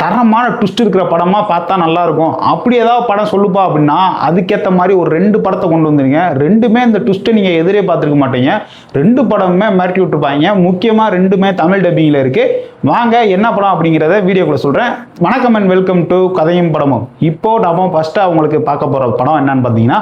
தரமான ட்விஸ்ட் இருக்கிற படமாக பார்த்தா நல்லாயிருக்கும். அப்படி ஏதாவது படம் சொல்லுப்பா அப்படின்னா அதுக்கேற்ற மாதிரி ஒரு 2 படத்தை கொண்டு வந்துருங்க. ரெண்டுமே இந்த ட்விஸ்ட்டை நீங்கள் எதிரே பார்த்துருக்க மாட்டீங்க. 2 படமுமே மிரட்டி விட்டுருப்பாங்க. முக்கியமாக 2மே தமிழ் டப்பிங்கில் இருக்குது. வாங்க என்ன படம் அப்படிங்கிறத வீடியோக்குள்ள சொல்கிறேன். வணக்கம் அண்ட் வெல்கம் டு கதையும் படமும். இப்போ நம்ம ஃபஸ்ட்டு அவங்களுக்கு பார்க்க போகிற படம் என்னன்னு பார்த்தீங்கன்னா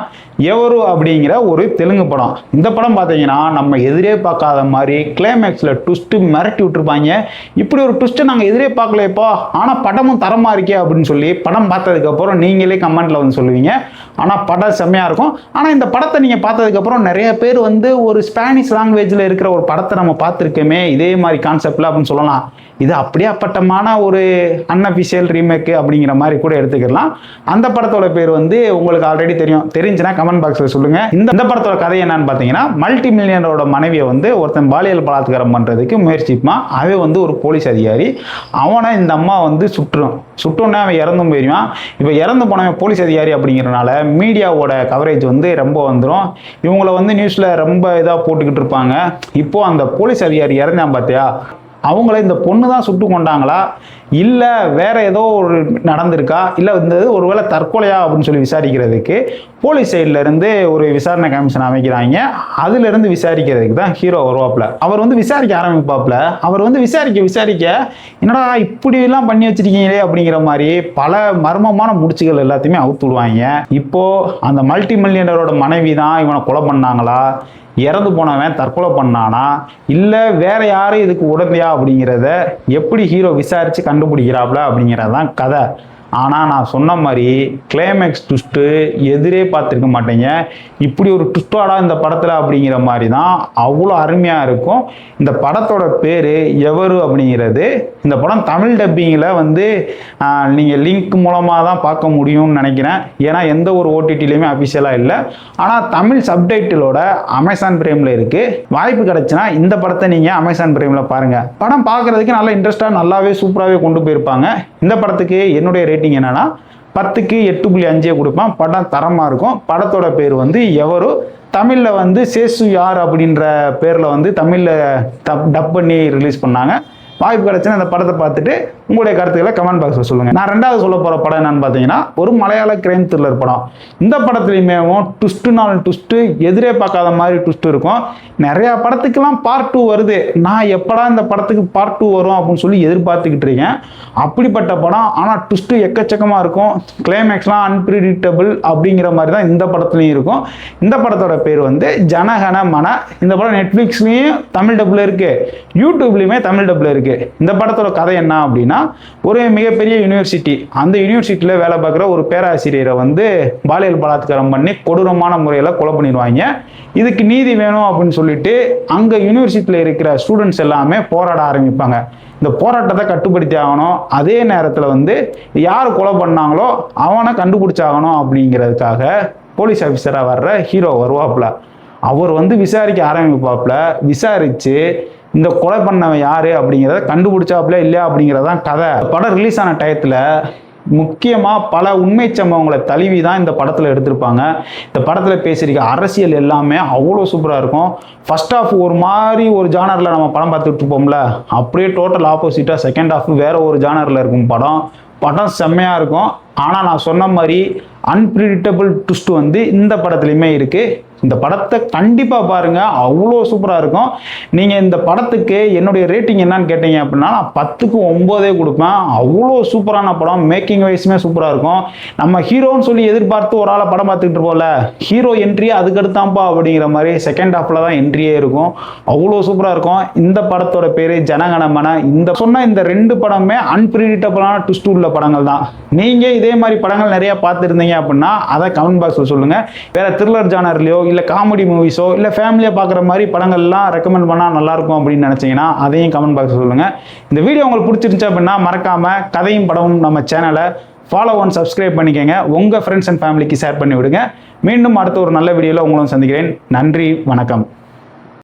எவரு அப்படிங்கிற ஒரு தெலுங்கு படம். இந்த படம் பார்த்தீங்கன்னா நம்ம எதிரே பார்க்காத மாதிரி கிளைமேக்ஸில் ட்விஸ்ட்டு மிரட்டி விட்டுருப்பாங்க. இப்படி ஒரு ட்விஸ்ட்டை நாங்கள் எதிரே பார்க்கலையப்பா, ஆனால் படமும் தரமாக இருக்கே அப்படின்னு சொல்லி படம் பார்த்ததுக்கப்புறம் நீங்களே கமெண்ட்டில் வந்து சொல்லுவீங்க. ஆனால் படம் செம்மையாக இருக்கும். ஆனால் இந்த படத்தை நீங்கள் பார்த்ததுக்கப்புறம் நிறைய பேர் வந்து ஒரு ஸ்பானிஷ் லாங்குவேஜில் இருக்கிற ஒரு படத்தை நம்ம பார்த்துருக்கோமே இதே மாதிரி கான்செப்டில் அப்படின்னு சொல்லலாம். இது அப்படியாப்பட்டமான ஒரு அன்அஃபிஷியல் ரீமேக்கு அப்படிங்கிற மாதிரி கூட எடுத்துக்கலாம். அந்த படத்தோட பேர் வந்து உங்களுக்கு ஆல்ரெடி தெரிஞ்சுன்னா கமெண்ட் பாக்ஸில் சொல்லுங்கள். இந்த படத்தோட கதை என்னன்னு பார்த்தீங்கன்னா மல்டி மில்லியனரோட மனைவியை வந்து ஒருத்தன் பாலியல் பலாத்காரம் பண்ணுறதுக்கு முயற்சிப்பான். அவன் வந்து ஒரு போலீஸ் அதிகாரி. அவனை இந்த அம்மா வந்து சுட்டோன்னே அவன் இறந்தும் போயிடுவான். இப்போ இறந்து போனவன் போலீஸ் அதிகாரி அப்படிங்கிறனால மீடியாவோட கவரேஜ் வந்து ரொம்ப வந்துடும். இவங்கள வந்து நியூஸில் ரொம்ப இதாக போட்டுக்கிட்டு இருப்பாங்க. இப்போது அந்த போலீஸ் அதிகாரி இறந்தான் பார்த்தியா, அவங்கள இந்த பொண்ணு தான் சுட்டு கொண்டாங்களா இல்லை வேற ஏதோ ஒரு நடந்திருக்கா இல்லை இந்த ஒருவேளை தற்கொலையா அப்படின்னு சொல்லி விசாரிக்கிறதுக்கு போலீஸ் சைட்ல இருந்து ஒரு விசாரணை கமிஷன் அமைக்கிறாங்க. அதுல இருந்து விசாரிக்கிறதுக்கு தான் ஹீரோ வருவாப்புல. அவர் வந்து விசாரிக்க ஆரம்பிப்பாப்புல. அவர் வந்து விசாரிக்க என்னடா இப்படி எல்லாம் பண்ணி வச்சிருக்கீங்களே அப்படிங்கிற மாதிரி பல மர்மமான முடிச்சுகள் எல்லாத்தையுமே அவுத்து விடுவாங்க. இப்போ அந்த மல்டி மில்லியனரோட மனைவி தான் இவனை கொலை பண்ணாங்களா, இறந்து போனவன் தற்கொலை பண்ணானா இல்லை வேற யாரும் இதுக்கு உடந்தையா அப்படிங்கிறத எப்படி ஹீரோ விசாரித்து கண்டுபிடிக்கிறாப்ல அப்படிங்கிறதான் கதை. ஆனால் நான் சொன்ன மாதிரி கிளைமேக்ஸ் ட்விஸ்ட்டு எதிரே பார்த்துருக்க மாட்டேங்க. இப்படி ஒரு ட்விஸ்டாடா இந்த படத்தில் அப்படிங்கிற மாதிரி தான் அவ்வளோ அருமையாக இருக்கும். இந்த படத்தோட பேர் எவரு அப்படிங்கிறது. இந்த படம் தமிழ் டப்பிங்கில் வந்து நீங்கள் லிங்க் மூலமாக தான் பார்க்க முடியும்னு நினைக்கிறேன். ஏன்னா எந்த ஒரு ஓடிடிலையுமே அஃபிஷியலாக இல்லை. ஆனால் தமிழ் சப்டைட்டிலோட அமேசான் பிரைமில் இருக்குது. வாய்ப்பு கிடைச்சுன்னா இந்த படத்தை நீங்கள் அமேசான் பிரைமில் பாருங்கள். படம் பார்க்குறதுக்கு நல்லா இன்ட்ரெஸ்டாக நல்லாவே சூப்பராகவே கொண்டு போயிருப்பாங்க. இந்த படத்துக்கு என்னுடைய ரேட்டிங் என்னன்னா 10க்கு 8.5 கொடுப்பேன். படம் தரமாக இருக்கும். படத்தோட பேர் வந்து எவரு. தமிழில் வந்து சேசு யார் அப்படின்ற பேரில் வந்து தமிழில் டப் பண்ணி ரிலீஸ் பண்ணாங்க. வாய்ப்பு கிடைச்சுன்னா இந்த படத்தை பார்த்துட்டு உங்களுடைய கருத்துக்களை கமெண்ட் பாக்ஸில் சொல்லுங்கள். நான் ரெண்டாவது சொல்ல போகிற படம் என்னன்னு பார்த்தீங்கன்னா ஒரு மலையாள கிரைம் த்ரில்லர் படம். இந்த படத்துலையுமே ட்விஸ்ட்டு எதிரே பார்க்காத மாதிரி ட்விஸ்ட் இருக்கும். நிறையா படத்துக்கெல்லாம் பார்ட் 2 வருது. நான் எப்படா இந்த படத்துக்கு பார்ட் 2 வரும் அப்படின்னு சொல்லி எதிர்பார்த்துக்கிட்டு இருக்கேன். அப்படிப்பட்ட படம். ஆனால் ட்விஸ்ட்டு எக்கச்சக்கமாக இருக்கும். கிளைமேக்ஸ்லாம் அன்பிரிடிக்டபிள் அப்படிங்கிற மாதிரி தான் இந்த படத்துலையும் இருக்கும். இந்த படத்தோட பேர் வந்து ஜனகன மன. இந்த படம் நெட்ஃப்ளிக்ஸ்லேயும் தமிழ் டப்பில் இருக்குது, யூடியூப்லேயுமே தமிழ் டப்பில் இருக்குது. இந்த படத்தோட கதை என்ன அப்படின்னா ஒரு மிகப்பெரிய யூனிவர்சிட்டி, அந்த யூனிவர்சிட்டியில் வேலை பார்க்குற ஒரு பேராசிரியரை வந்து பாலியல் பலாத்காரம் பண்ணி கொடூரமான முறையில் கொலை பண்ணிடுவாங்க. இதுக்கு நீதி வேணும் அப்படின்னு சொல்லிட்டு அங்கே யூனிவர்சிட்டியில் இருக்கிற ஸ்டூடெண்ட்ஸ் எல்லாமே போராட ஆரம்பிப்பாங்க. இந்த போராட்டத்தை கட்டுப்படுத்தி ஆகணும். அதே நேரத்தில் வந்து யார் கொலை பண்ணாங்களோ அவனை கண்டுபிடிச்சாகணும் அப்படிங்கிறதுக்காக போலீஸ் ஆஃபீஸராக வர்ற ஹீரோ வருவாப்புல. அவர் வந்து விசாரிக்க ஆரம்பிப்பாப்புல. விசாரித்து இந்த கொலை பண்ணவன் யாரு அப்படிங்கிறத கண்டுபிடிச்சாப்புல இல்லையா அப்படிங்கிறதான் கதை. படம் ரிலீஸ் ஆன டயத்தில் முக்கியமாக பல உண்மை சம்பவங்களை தழுவி தான் இந்த படத்தில் எடுத்திருப்பாங்க. இந்த படத்தில் பேசியிருக்க அரசியல் எல்லாமே அவ்வளோ சூப்பராக இருக்கும். ஃபர்ஸ்ட் ஹாஃப் ஒரு மாதிரி ஒரு ஜானரில் நம்ம படம் பார்த்துட்டு இருப்போம்ல, அப்படியே டோட்டல் ஆப்போசிட்டாக செகண்ட் ஹாஃப் வேற ஒரு ஜானரில் இருக்கும். படம் செம்மையாக இருக்கும். ஆனால் நான் சொன்ன மாதிரி அன்பிரிடிக்டபிள் ட்விஸ்ட் வந்து இந்த படத்துலையுமே இருக்குது. இந்த படத்தை கண்டிப்பாக பாருங்கள், அவ்வளோ சூப்பராக இருக்கும். நீங்கள் இந்த படத்துக்கு என்னுடைய ரேட்டிங் என்னன்னு கேட்டீங்க அப்படின்னா நான் 10க்கு 9 கொடுப்பேன். அவ்வளோ சூப்பரான படம். மேக்கிங் வைஸுமே சூப்பராக இருக்கும். நம்ம ஹீரோன்னு சொல்லி எதிர்பார்த்து ஒரு ஆளை படம் பார்த்துக்கிட்டு இருப்போம்ல, ஹீரோ என்ட்ரி அதுக்கடுத்தாம்பா அப்படிங்கிற மாதிரி செகண்ட் ஹாஃபில் தான் என்ட்ரியே இருக்கும். அவ்வளோ சூப்பராக இருக்கும். இந்த படத்தோட பேர் ஜனகணமன. இந்த 2 படமே அன்பிரிடிக்டபிளான ட்விஸ்ட் உள்ள படங்கள் தான். நீங்கள் இதே மாதிரி படங்கள் நிறைய பார்த்துருந்தீங்க அப்படின்னா அதை கமெண்ட் பாக்ஸில் சொல்லுங்கள். வேறு த்ரில்லர் ஜானர்லையோ இல்லை காமெடி மூவிஸோ இல்லை ஃபேமிலியாக பார்க்குற மாதிரி படங்கள்லாம் ரெக்கமெண்ட் பண்ணால் நல்லாயிருக்கும் அப்படின்னு நினச்சிங்கன்னா அதையும் கமெண்ட் பாக்ஸில் சொல்லுங்கள். இந்த வீடியோ உங்களுக்கு பிடிச்சிருந்துச்சு அப்படின்னா மறக்காமல் கதையும் படமும் நம்ம சேனலை ஃபாலோ அண்ட் சப்ஸ்கிரைப் பண்ணிக்கோங்க. உங்கள் ஃப்ரெண்ட்ஸ் அண்ட் ஃபேமிலிக்கு ஷேர் பண்ணி விடுங்க. மீண்டும் அடுத்த ஒரு நல்ல வீடியோவில் உங்களும் சந்திக்கிறேன். நன்றி, வணக்கம்.